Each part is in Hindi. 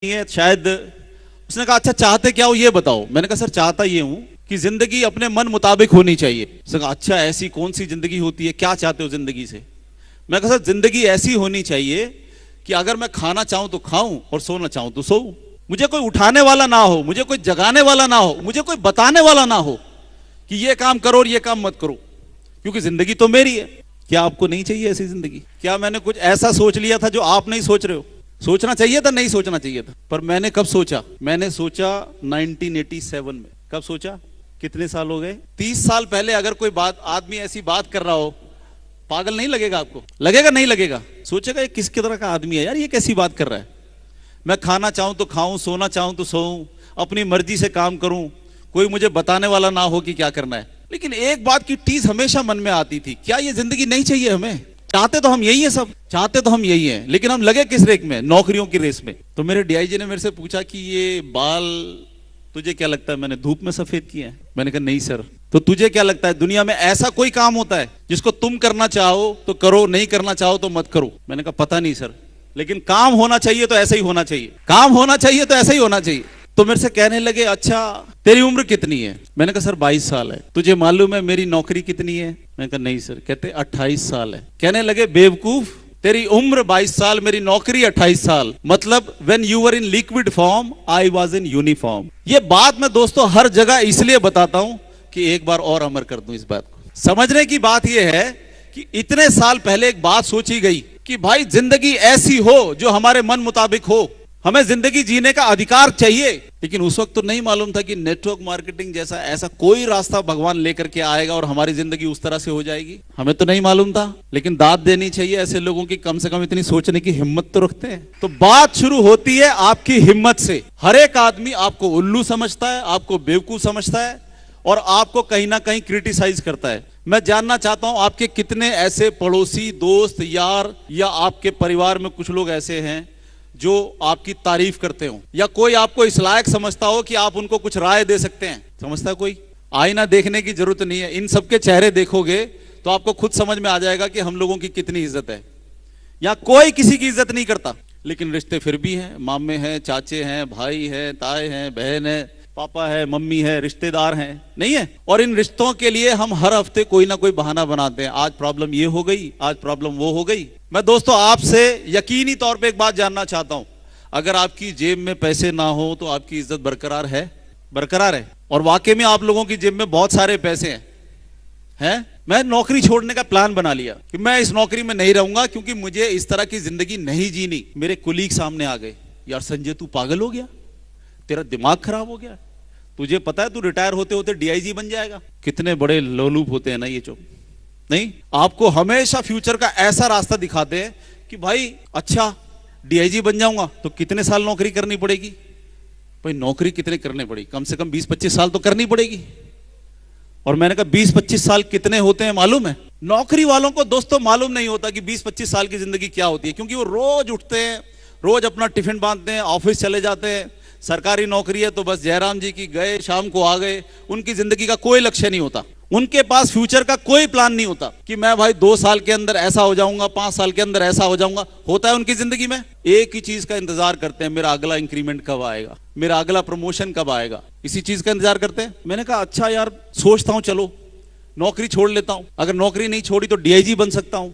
है शायद। उसने कहा अच्छा चाहते क्या हो ये बताओ। मैंने कहा सर चाहता ये हूं कि जिंदगी अपने मन मुताबिक होनी चाहिए। उसने कहा अच्छा ऐसी कौन सी जिंदगी होती है, क्या चाहते हो जिंदगी से। मैं कहा सर जिंदगी ऐसी होनी चाहिए कि अगर मैं खाना चाहूं तो खाऊं और सोना चाहूं तो सोऊं। मुझे कोई उठाने वाला ना हो, मुझे कोई जगाने वाला ना हो, मुझे कोई बताने वाला ना हो कि ये काम करो और ये काम मत करो, क्योंकि जिंदगी तो मेरी है। क्या आपको नहीं चाहिए ऐसी जिंदगी? क्या मैंने कुछ ऐसा सोच लिया था जो आप नहीं सोच रहे हो? सोचना चाहिए था, नहीं सोचना चाहिए था। पर मैंने कब सोचा? मैंने सोचा 1987 में। कब सोचा? कितने साल हो गए? 30 साल पहले अगर कोई बात आदमी ऐसी बात कर रहा हो, पागल नहीं लगेगा आपको? लगेगा नहीं लगेगा? सोचेगा ये किस तरह का आदमी है यार, ये कैसी बात कर रहा है। मैं खाना चाहूं तो खाऊं, सोना चाहूं तो सोऊं, अपनी मर्जी से काम करूं, कोई मुझे बताने वाला ना हो कि क्या करना है। लेकिन एक बात की टीस हमेशा मन में आती थी, क्या ये जिंदगी नहीं चाहिए हमें? चाहते तो हम यही है, सब चाहते तो हम यही है, लेकिन हम लगे किस रेस में? नौकरियों की रेस में। तो मेरे डीआईजी ने मेरे से पूछा कि ये बाल तुझे क्या लगता है मैंने धूप में सफेद किए हैं? मैंने कहा नहीं सर। तो तुझे क्या लगता है दुनिया में ऐसा कोई काम होता है जिसको तुम करना चाहो तो करो, नहीं करना चाहो तो मत करो? मैंने कहा पता नहीं सर, लेकिन काम होना चाहिए तो ऐसा ही होना चाहिए, काम होना चाहिए तो ऐसा ही होना चाहिए। तो मेरे से कहने लगे अच्छा तेरी उम्र कितनी है? मैंने कहा सर 22 साल है। तुझे मालूम है मेरी नौकरी कितनी है? मैंने कहा नहीं सर। कहते 28 साल है। कहने लगे बेवकूफ, तेरी उम्र 22 साल, मेरी नौकरी 28 साल, मतलब when you were in liquid form I was in uniform. ये बात मैं दोस्तों हर जगह इसलिए बताता हूं कि एक बार और अमर कर दूं इस बात को। समझने की बात यह है कि इतने साल पहले एक बात सोची गई कि भाई जिंदगी ऐसी हो जो हमारे मन मुताबिक हो, हमें जिंदगी जीने का अधिकार चाहिए। लेकिन उस वक्त तो नहीं मालूम था कि नेटवर्क मार्केटिंग जैसा ऐसा कोई रास्ता भगवान लेकर के आएगा और हमारी जिंदगी उस तरह से हो जाएगी। हमें तो नहीं मालूम था, लेकिन दाद देनी चाहिए ऐसे लोगों की, कम से कम इतनी सोचने की हिम्मत तो रखते हैं। तो बात शुरू होती है आपकी हिम्मत से। हर एक आदमी आपको उल्लू समझता है, आपको बेवकूफ समझता है और आपको कहीं ना कहीं क्रिटिसाइज करता है। मैं जानना चाहता हूं आपके कितने ऐसे पड़ोसी, दोस्त, यार या आपके परिवार में कुछ लोग ऐसे हैं जो आपकी तारीफ करते हो, या कोई आपको इस लायक समझता हो कि आप उनको कुछ राय दे सकते हैं? समझता है कोई? आईना देखने की जरूरत नहीं है, इन सबके चेहरे देखोगे तो आपको खुद समझ में आ जाएगा कि हम लोगों की कितनी इज्जत है। या कोई किसी की इज्जत नहीं करता, लेकिन रिश्ते फिर भी हैं, मामे हैं, चाचे हैं, भाई हैं, ताए हैं, बहन है, पापा है, मम्मी है, रिश्तेदार हैं, नहीं है? और इन रिश्तों के लिए हम हर हफ्ते कोई ना कोई बहाना बनाते हैं। आज प्रॉब्लम ये हो गई, आज प्रॉब्लम वो हो गई। मैं दोस्तों आपसे यकीनी तौर पे एक बात जानना चाहता हूं, अगर आपकी जेब में पैसे ना हो तो आपकी इज्जत बरकरार है? बरकरार है। और वाकई में आप लोगों की जेब में बहुत सारे पैसे हैं। मैं नौकरी छोड़ने का प्लान बना लिया कि मैं इस नौकरी में नहीं रहूंगा क्योंकि मुझे इस तरह की जिंदगी नहीं जीनी। मेरे कुलीग सामने आ गए, यार संजय तू पागल हो गया, तेरा दिमाग खराब हो गया, तुझे पता है तू रिटायर होते होते डीआईजी बन जाएगा। कितने बड़े लोलूप होते हैं ना ये जो। नहीं, आपको हमेशा फ्यूचर का ऐसा रास्ता दिखाते हैं कि भाई अच्छा डीआईजी बन जाऊंगा तो कितने साल नौकरी करनी पड़ेगी? भाई नौकरी कितने करने पड़ेगी? कम से कम 20-25 साल तो करनी पड़ेगी। और मैंने कहा 20-25 साल कितने होते हैं मालूम है? नौकरी वालों को दोस्तों मालूम नहीं होता कि 20-25 साल की जिंदगी क्या होती है, क्योंकि वो रोज उठते हैं, रोज अपना टिफिन बांधते हैं, ऑफिस चले जाते हैं। सरकारी नौकरी है तो बस जयराम जी की गए शाम को आ गए, उनकी जिंदगी का कोई लक्ष्य नहीं होता, उनके पास फ्यूचर का कोई प्लान नहीं होता कि मैं भाई 2 साल के अंदर ऐसा हो जाऊंगा, 5 साल के अंदर ऐसा हो जाऊंगा। होता है उनकी जिंदगी में? एक ही चीज का इंतजार करते हैं, मेरा अगला इंक्रीमेंट कब आएगा, मेरा अगला प्रमोशन कब आएगा, इसी चीज का इंतजार करते हैं। मैंने कहा अच्छा यार सोचता हूं, चलो नौकरी छोड़ लेता हूं, अगर नौकरी नहीं छोड़ी तो डीआईजी बन सकता हूं।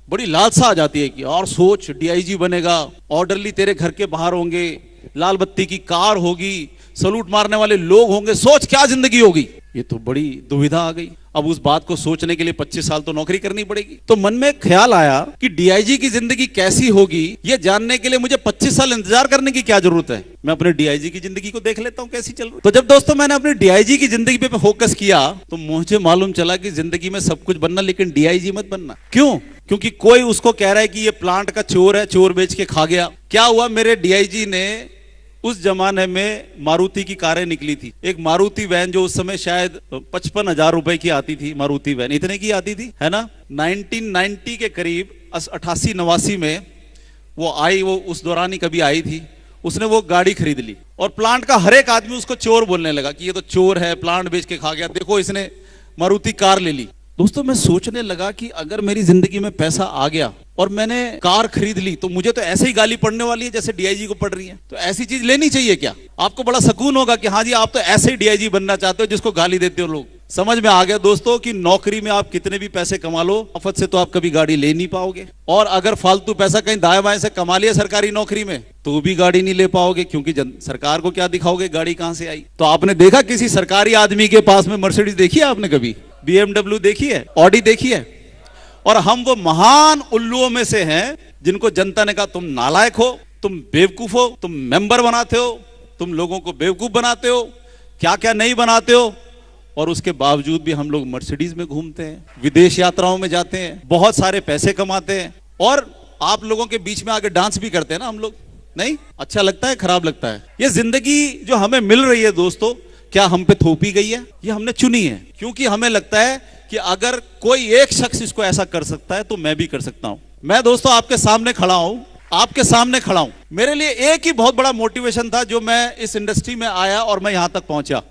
बड़ी लालसा आ जाती है कि और सोच डीआईजी बनेगा, ऑर्डरली तेरे घर के बाहर होंगे, लाल बत्ती की कार होगी, सलूट मारने वाले लोग होंगे, सोच क्या जिंदगी होगी। ये तो बड़ी दुविधा आ गई। अब उस बात को सोचने के लिए 25 साल तो नौकरी करनी पड़ेगी। तो मन में ख्याल आया कि डीआईजी की जिंदगी कैसी होगी ये जानने के लिए मुझे 25 साल इंतजार करने की क्या जरूरत है? मैं अपने डीआईजी की जिंदगी को देख लेता हूं कैसी चल रही। तो जब दोस्तों मैंने अपनी डीआईजी की जिंदगी पे फोकस किया तो मुझे मालूम चला कि जिंदगी में सब कुछ बनना, लेकिन डीआईजी मत बनना। क्यों? क्योंकि कोई उसको कह रहा है कि ये प्लांट का चोर है, चोर बेच के खा गया। क्या हुआ, मेरे डीआईजी ने उस जमाने में मारुति की कारें निकली थी, एक मारुति वैन जो उस समय शायद 55,000 रुपए की आती थी, मारुति वैन इतने की आती थी, है ना? 1990 के करीब 88-89 में वो आई, वो उस दौरान ही कभी आई थी। उसने वो गाड़ी खरीद ली और प्लांट का हर एक आदमी उसको चोर बोलने लगा कि ये तो चोर है, प्लांट बेच के खा गया, देखो इसने मारुति कार ले ली। दोस्तों मैं सोचने लगा कि अगर मेरी जिंदगी में पैसा आ गया और मैंने कार खरीद ली तो मुझे तो ऐसे ही गाली पड़ने वाली है जैसे डीआईजी को पड़ रही है। तो ऐसी चीज लेनी चाहिए क्या? आपको बड़ा सुकून होगा कि हाँ जी आप तो ऐसे ही डीआईजी बनना चाहते हो जिसको गाली देते हो लोग। समझ में आ गया दोस्तों कि नौकरी में आप कितने भी पैसे कमा लो, आफत से तो आप कभी गाड़ी ले नहीं पाओगे। और अगर फालतू पैसा कहीं दाएं बाएं से कमा लिया सरकारी नौकरी में तो भी गाड़ी नहीं ले पाओगे, क्योंकि सरकार को क्या दिखाओगे, गाड़ी कहां से आई। तो आपने देखा किसी सरकारी आदमी के पास में मर्सिडीज देखी है आपने कभी? BMW देखी है? ऑडी देखी है? और हम वो महान उल्लुओं में से हैं जिनको जनता ने कहा तुम नालायक हो, तुम बेवकूफ हो, तुम मेंबर बनाते हो, तुम लोगों को बेवकूफ बनाते हो, क्या क्या नहीं बनाते हो। और उसके बावजूद भी हम लोग मर्सिडीज में घूमते हैं, विदेश यात्राओं में जाते हैं, बहुत सारे पैसे कमाते हैं और आप लोगों के बीच में आके डांस भी करते हैं ना हम लोग। नहीं अच्छा लगता है, खराब लगता है? ये जिंदगी जो हमें मिल रही है दोस्तों, क्या हम पे थोपी गई है? ये हमने चुनी है, क्योंकि हमें लगता है कि अगर कोई एक शख्स इसको ऐसा कर सकता है तो मैं भी कर सकता हूं। मैं दोस्तों आपके सामने खड़ा हूं, आपके सामने खड़ा हूं। मेरे लिए एक ही बहुत बड़ा मोटिवेशन था जो मैं इस इंडस्ट्री में आया और मैं यहां तक पहुंचा।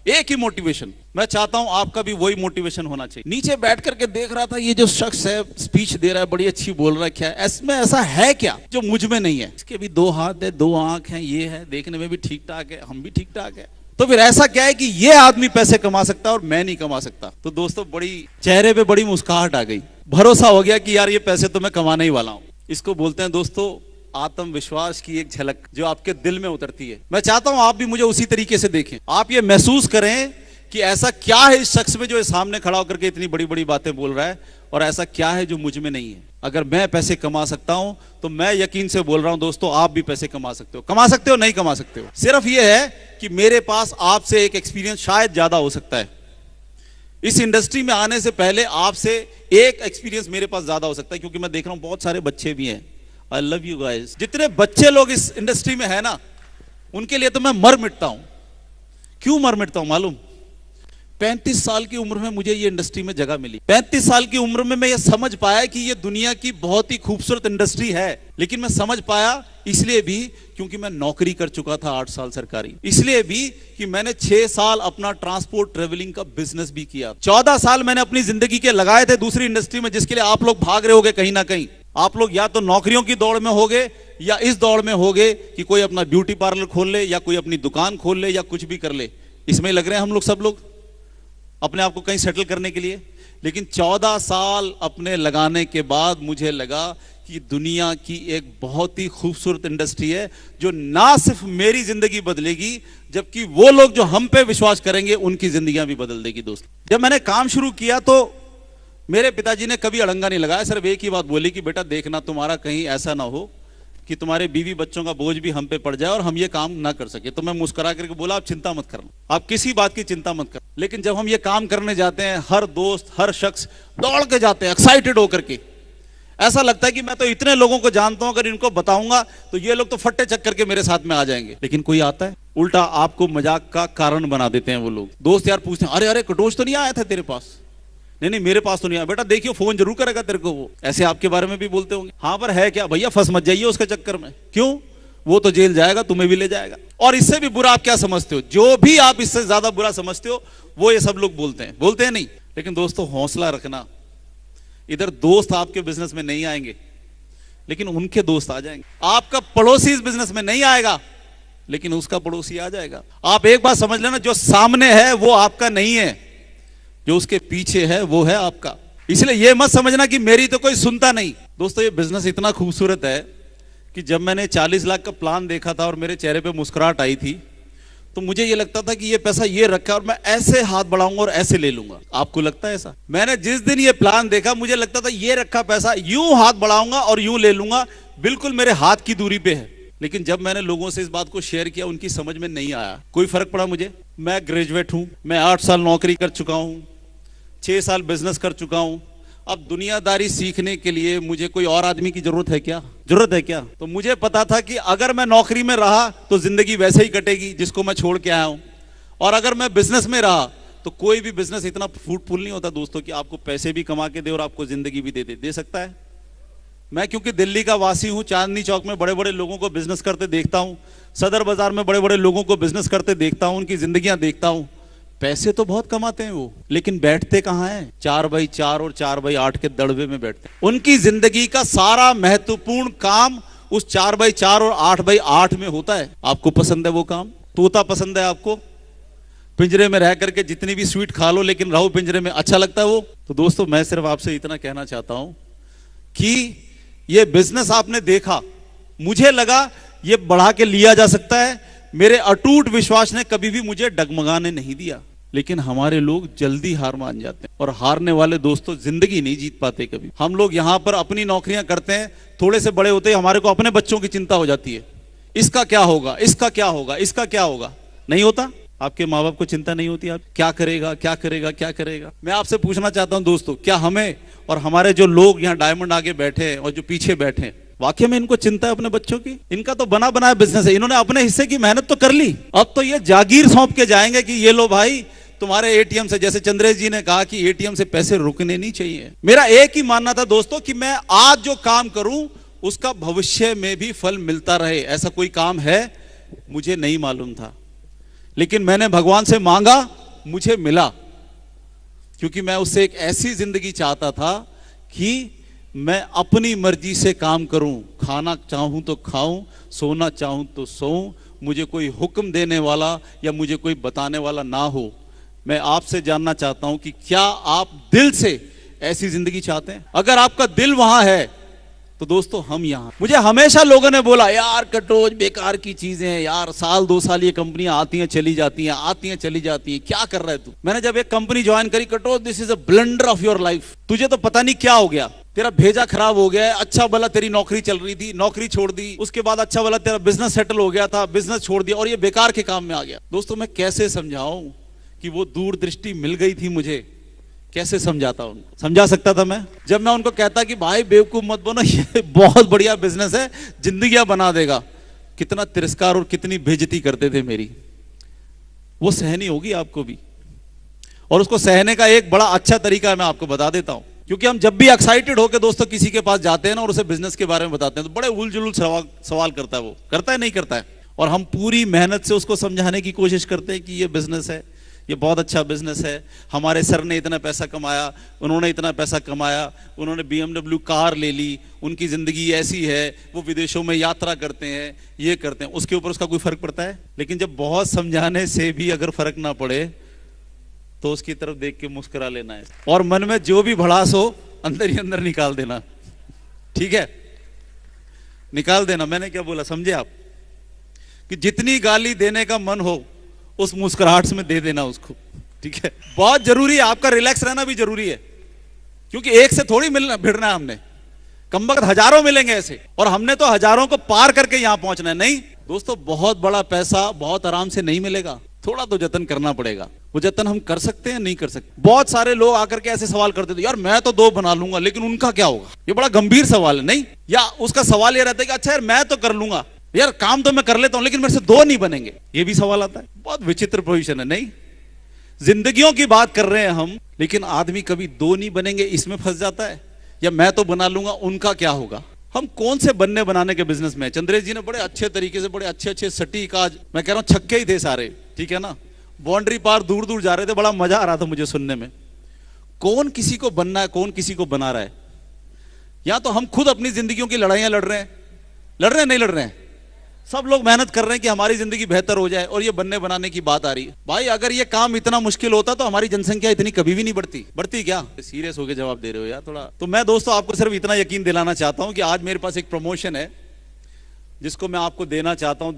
एक ही मोटिवेशन। मैं चाहता हूं आपका भी वही मोटिवेशन होना चाहिए। नीचे बैठ करके देख रहा था ये जो शख्स है स्पीच दे रहा है, बड़ी अच्छी बोल रहा है, क्या है इसमें ऐसा है क्या जो मुझ में नहीं है? इसके भी 2 हाथ है, 2 आंख है, ये है, देखने में भी ठीक ठाक है, हम भी ठीक ठाक है। तो फिर ऐसा क्या है कि ये आदमी पैसे कमा सकता है और मैं नहीं कमा सकता? तो दोस्तों बड़ी चेहरे पे बड़ी मुस्कुराहट आ गई, भरोसा हो गया कि यार ये पैसे तो मैं कमाने ही वाला हूं। इसको बोलते हैं दोस्तों आत्मविश्वास की एक झलक जो आपके दिल में उतरती है। मैं चाहता हूं आप भी मुझे उसी तरीके से देखें, आप ये महसूस करें कि ऐसा क्या है इस शख्स में जो इस सामने खड़ा होकर के इतनी बड़ी बड़ी बातें बोल रहा है, और ऐसा क्या है जो मुझ में नहीं है। अगर मैं पैसे कमा सकता हूं तो मैं यकीन से बोल रहा हूं दोस्तों आप भी पैसे कमा सकते हो। कमा सकते हो, नहीं कमा सकते हो। सिर्फ यह है कि मेरे पास आपसे एक एक्सपीरियंस शायद ज्यादा हो सकता है। इस इंडस्ट्री में आने से पहले आपसे एक एक्सपीरियंस मेरे पास ज्यादा हो सकता है, क्योंकि मैं देख रहा हूं बहुत सारे बच्चे भी हैं। I love you guys. जितने बच्चे लोग इस इंडस्ट्री में है ना, उनके लिए तो मैं मर मिटता हूं। क्यों मर मिटता हूं मालूम? 35 साल की उम्र में मुझे ये इंडस्ट्री में जगह मिली। 35 साल की उम्र में मैं ये समझ पाया कि ये दुनिया की बहुत ही खूबसूरत इंडस्ट्री है। लेकिन मैं समझ पाया इसलिए भी क्योंकि मैं नौकरी कर चुका था 8 साल सरकारी। इसलिए भी कि मैंने 6 साल अपना ट्रांसपोर्ट ट्रेवलिंग का बिजनेस भी किया। 14 साल मैंने अपनी जिंदगी के लगाए थे दूसरी इंडस्ट्री में, जिसके लिए आप लोग भाग रहे होगे कहीं ना कहीं। आप लोग या तो नौकरियों की दौड़ में होगे या इस दौड़ में होगे कि कोई अपना ब्यूटी पार्लर खोल ले या कोई अपनी दुकान खोल ले या कुछ भी कर ले। इसमें लग रहे हैं हम लोग, सब लोग अपने आप को कहीं सेटल करने के लिए। लेकिन 14 साल अपने लगाने के बाद मुझे लगा कि दुनिया की एक बहुत ही खूबसूरत इंडस्ट्री है जो ना सिर्फ मेरी जिंदगी बदलेगी, जबकि वो लोग जो हम पे विश्वास करेंगे उनकी जिंदगियां भी बदल देगी। दोस्त जब मैंने काम शुरू किया तो मेरे पिताजी ने कभी अड़ंगा नहीं लगाया, सिर्फ एक ही बात बोली कि बेटा देखना तुम्हारा कहीं ऐसा ना हो कि तुम्हारे बीवी बच्चों का बोझ भी हम पे पड़ जाए और हम ये काम ना कर सके। तो मैं मुस्कुरा करके बोला आप चिंता मत करना, आप किसी बात की चिंता मत कर। लेकिन जब हम ये काम करने जाते हैं, हर दोस्त हर शख्स दौड़ के जाते हैं एक्साइटेड होकर के। ऐसा लगता है कि मैं तो इतने लोगों को जानता हूं, अगर इनको बताऊंगा तो ये लोग तो फट्टे चक्कर के मेरे साथ में आ जाएंगे। लेकिन कोई आता है उल्टा आपको मजाक का कारण बना देते हैं वो लोग। दोस्त यार पूछते हैं अरे अरे कटोच तो नहीं आया था तेरे पास? नहीं नहीं मेरे पास तो नहीं आया। बेटा देखियो फोन जरूर करेगा तेरे को वो। ऐसे आपके बारे में भी बोलते होंगे। हाँ पर है क्या भैया, फंस मत जाइए उसके चक्कर में। क्यों? वो तो जेल जाएगा, तुम्हें भी ले जाएगा। और इससे भी बुरा आप क्या समझते हो? जो भी आप इससे ज्यादा बुरा समझते हो वो ये सब लोग बोलते हैं। बोलते हैं नहीं? लेकिन दोस्तों हौसला रखना, इधर दोस्त आपके बिजनेस में नहीं आएंगे लेकिन उनके दोस्त आ जाएंगे। आपका पड़ोसी इस बिजनेस में नहीं आएगा लेकिन उसका पड़ोसी आ जाएगा। आप एक बात समझ लेना, जो सामने है वो आपका नहीं है, जो उसके पीछे है वो है आपका। इसलिए ये मत समझना कि मेरी तो कोई सुनता नहीं। दोस्तों ये बिजनेस इतना खूबसूरत है कि जब मैंने 40 लाख का प्लान देखा था और मेरे चेहरे पे मुस्कुराहट आई थी तो मुझे ये लगता था कि ये पैसा ये रखा और मैं ऐसे हाथ बढ़ाऊंगा और ऐसे ले लूंगा। आपको लगता है ऐसा? मैंने जिस दिन ये प्लान देखा मुझे लगता था ये रखा पैसा यूं हाथ बढ़ाऊंगा और यूं ले लूंगा, बिल्कुल मेरे हाथ की दूरी पे है। लेकिन जब मैंने लोगों से इस बात को शेयर किया उनकी समझ में नहीं आया। कोई फर्क पड़ा मुझे? मैं ग्रेजुएट हूं, मैं 8 साल नौकरी कर चुका हूं, 6 साल बिजनेस कर चुका हूं। अब दुनियादारी सीखने के लिए मुझे कोई और आदमी की जरूरत है क्या? जरूरत है क्या? तो मुझे पता था कि अगर मैं नौकरी में रहा तो जिंदगी वैसे ही कटेगी जिसको मैं छोड़ के आया हूं, और अगर मैं बिजनेस में रहा तो कोई भी बिजनेस इतना फ्रूटफुल नहीं होता दोस्तों कि आपको पैसे भी कमा के दे और आपको जिंदगी भी दे सकता है। मैं क्योंकि दिल्ली का वासी हूं, चांदनी चौक में बड़े बड़े लोगों को बिजनेस करते देखता हूं, सदर बाजार में बड़े बड़े लोगों को बिजनेस करते देखता हूं, उनकी जिंदगियां देखता हूं। पैसे तो बहुत कमाते हैं वो, लेकिन बैठते कहाँ हैं? 4x4 और 4x8 के दड़बे में बैठते हैं। उनकी जिंदगी का सारा महत्वपूर्ण काम उस 4x4 और 8x8 में होता है। आपको पसंद है वो काम? तोता पसंद है आपको? पिंजरे में रह करके जितनी भी स्वीट खा लो लेकिन रहो पिंजरे में, अच्छा लगता है वो? तो दोस्तों मैं सिर्फ आपसे इतना कहना चाहता हूं कि ये बिजनेस आपने देखा, मुझे लगा ये बढ़ा के लिया जा सकता है। मेरे अटूट विश्वास ने कभी भी मुझे डगमगाने नहीं दिया, लेकिन हमारे लोग जल्दी हार मान जाते हैं, और हारने वाले दोस्तों जिंदगी नहीं जीत पाते कभी। हम लोग यहां पर अपनी नौकरियां करते हैं, थोड़े से बड़े होते हैं हमारे को अपने बच्चों की चिंता हो जाती है, इसका क्या होगा, इसका क्या होगा, इसका क्या होगा। नहीं होता? आपके माँ बाप को चिंता नहीं होती? आप क्या करेगा, क्या करेगा, क्या करेगा? मैं आपसे पूछना चाहता हूं दोस्तों, क्या हमें और हमारे जो लोग यहाँ डायमंड आगे बैठे हैं और जो पीछे बैठे हैं, वाकई में इनको चिंता है अपने बच्चों की? इनका तो बना बनाया बिजनेस है, इन्होंने अपने हिस्से की मेहनत तो कर ली, अब तो ये जागीर सौंप के जाएंगे कि ये लो भाई तुम्हारे एटीएम से, जैसे चंद्रेश जी ने कहा कि एटीएम से पैसे रुकने नहीं चाहिए। मेरा एक ही मानना था दोस्तों कि मैं आज जो काम करूं उसका भविष्य में भी फल मिलता रहे। ऐसा कोई काम है? मुझे नहीं मालूम था, लेकिन मैंने भगवान से मांगा, मुझे मिला, क्योंकि मैं उससे एक ऐसी जिंदगी चाहता था कि मैं अपनी मर्जी से काम करूं, खाना चाहूं तो खाऊं, सोना चाहूं तो सोऊं, मुझे कोई हुक्म देने वाला या मुझे कोई बताने वाला ना हो। मैं आपसे जानना चाहता हूं कि क्या आप दिल से ऐसी जिंदगी चाहते हैं? अगर आपका दिल वहां है तो दोस्तों हम यहां। मुझे हमेशा लोगों ने बोला यार कटोच बेकार की चीजें हैं यार, साल 2 साल ये कंपनियां आती हैं चली जाती हैं, आती हैं चली जाती हैं, क्या कर रहा है तू? मैंने जब एक कंपनी ज्वाइन करी, Katoch this is a blunder of your life, तुझे तो पता नहीं क्या हो गया, तेरा भेजा खराब हो गया है। अच्छा भला तेरी नौकरी चल रही थी, नौकरी छोड़ दी, उसके बाद अच्छा भला तेरा बिजनेस सेटल हो गया था, बिजनेस छोड़ दिया और ये बेकार के काम में आ गया। दोस्तों मैं कैसे समझाऊं कि वो दूरदृष्टि मिल गई थी मुझे, कैसे समझाता उनको? समझा सकता था मैं? जब मैं उनको कहता कि भाई बेवकूफ मत बनो, ये बहुत बढ़िया बिजनेस है, जिंदगियां बना देगा, कितना तिरस्कार और कितनी बेइज्जती करते थे मेरी। वो सहनी होगी आपको भी, और उसको सहने का एक बड़ा अच्छा तरीका मैं आपको बता देता हूं। क्योंकि हम जब भी एक्साइटेड होकर दोस्तों किसी के पास जाते हैं ना और उसे बिजनेस के बारे में बताते हैं तो बड़े उलझुल सवाल करता है, वो करता है नहीं करता है, और हम पूरी मेहनत से उसको समझाने की कोशिश करते हैं कि ये बिजनेस है, ये बहुत अच्छा बिजनेस है, हमारे सर ने इतना पैसा कमाया, उन्होंने इतना पैसा कमाया, उन्होंने BMW कार ले ली, उनकी जिंदगी ऐसी है, वो विदेशों में यात्रा करते हैं, ये करते हैं, उसके ऊपर उसका कोई फर्क पड़ता है? लेकिन जब बहुत समझाने से भी अगर फर्क ना पड़े तो उसकी तरफ देख के मुस्कुरा लेना है, और मन में जो भी भड़ास हो अंदर ही अंदर निकाल देना। ठीक है, निकाल देना। मैंने क्या बोला समझे आप? कि जितनी गाली देने का मन हो उस मुस्कुराहट में दे देना उसको। ठीक है, बहुत जरूरी है, आपका रिलैक्स रहना भी जरूरी है, क्योंकि एक से थोड़ी मिलना भिड़ना है हमने, कमबख्त हजारों मिलेंगे ऐसे, और हमने तो हजारों को पार करके यहां पहुंचना है। नहीं दोस्तों, बहुत बड़ा पैसा बहुत आराम से नहीं मिलेगा, थोड़ा तो जतन करना पड़ेगा। वो जतन हम कर सकते हैं नहीं कर सकते? बहुत सारे लोग आकर के ऐसे सवाल करते थे, यार मैं तो 2 बना लूंगा लेकिन उनका क्या होगा? ये बड़ा गंभीर सवाल है। नहीं, या उसका सवाल ये रहता है कि अच्छा यार मैं तो कर लूंगा, यार काम तो मैं कर लेता हूं लेकिन मेरे से 2 नहीं बनेंगे, ये भी सवाल आता है। बहुत विचित्र पोजीशन है। नहीं, जिंदगियों की बात कर रहे हैं हम, लेकिन आदमी कभी 2 नहीं बनेंगे इसमें फंस जाता है, या मैं तो बना लूंगा उनका क्या होगा। हम कौन से बनने बनाने के बिजनेस में? चंद्रेश जी ने बड़े अच्छे तरीके से, बड़े अच्छे अच्छे सटीक, आज मैं कह रहा हूं छक्के ही थे सारे, ठीक है ना, बाउंड्री पार दूर दूर जा रहे थे, बड़ा मजा आ रहा था मुझे सुनने में। कौन किसी को बनना है, कौन किसी को बना रहा है? या तो हम खुद अपनी जिंदगियों की लड़ाइयां लड़ रहे हैं नहीं लड़ रहे हैं? सब लोग मेहनत कर रहे हैं कि हमारी जिंदगी बेहतर हो जाए, और ये बनने बनाने की बात आ रही है। भाई अगर ये काम इतना मुश्किल होता तो हमारी जनसंख्या इतनी कभी भी नहीं बढ़ती क्या? सीरियस होकर जवाब दे रहे हो यार थोड़ा। तो मैं दोस्तों आपको सिर्फ इतना यकीन दिलाना चाहता हूं कि आज मेरे पास एक प्रमोशन है जिसको मैं आपको देना चाहता हूं।